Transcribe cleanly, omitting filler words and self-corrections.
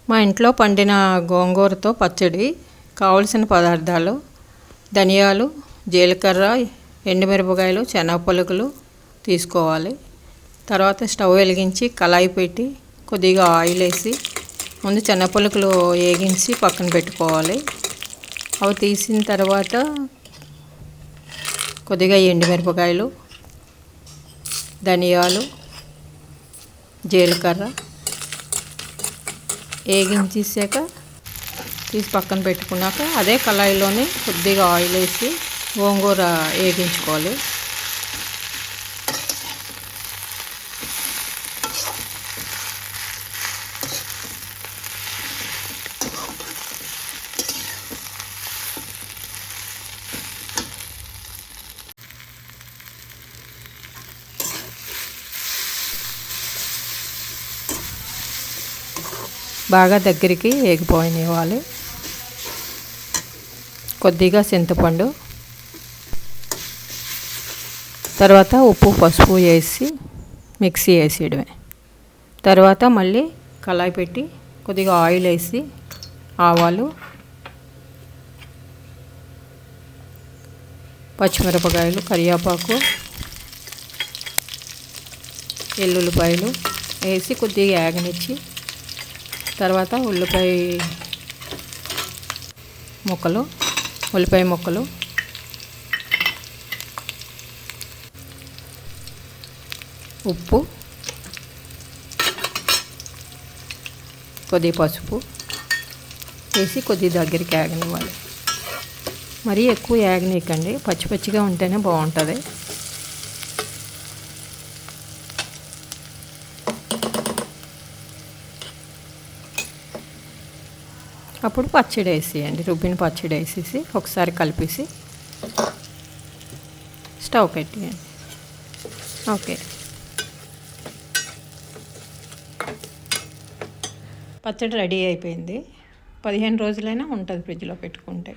మా ఇంట్లో పండిన గోంగూరతో పచ్చడి. కావలసిన పదార్థాలు: ధనియాలు, జీలకర్ర, ఎండుమిరపకాయలు, శనగ పలుకులు తీసుకోవాలి. తర్వాత స్టవ్ వెలిగించి కళాయి పెట్టి కొద్దిగా ఆయిల్ వేసి ముందు శనగ పలుకులు వేగించి పక్కన పెట్టుకోవాలి. అవి తీసిన తర్వాత కొద్దిగా ఎండుమిరపకాయలు, ధనియాలు, జీలకర్ర వేగించేసాక తీసి పక్కన పెట్టుకున్నాక అదే కళాయిలోనే కొద్దిగా ఆయిల్ వేసి గోంగూర వేగించుకోవాలి. బాగా దగ్గరికి వేగిపోనివ్వాలి. కొద్దిగా చింతపండు, తర్వాత ఉప్పు పసుపు వేసి మిక్సీ వేసేయడమే. తర్వాత మళ్ళీ కళాయి పెట్టి కొద్దిగా ఆయిల్ వేసి ఆవాలు, పచ్చిమిరపకాయలు, కరివేపాకు, ఎల్లుల్లిపాయలు వేసి కొద్దిగా వేగనిచ్చి తర్వాత ఉల్లిపాయ ముక్కలు, ఉప్పు, కొద్దిగా పసుపు వేసి కొద్దిగా దగ్గరికి వేగనివ్వాలి. మరీ ఎక్కువ వేగనీయకండి, పచ్చి పచ్చిగా ఉంటేనే బాగుంటుంది. అప్పుడు పచ్చడి వేసేయండి. రుబ్బిన పచ్చడి వేసేసి ఒకసారి కలిపేసి స్టవ్ పెట్టేయండి. ఓకే, పచ్చడి రెడీ అయిపోయింది. 15 రోజులైనా ఉంటుంది ఫ్రిడ్జ్లో పెట్టుకుంటే.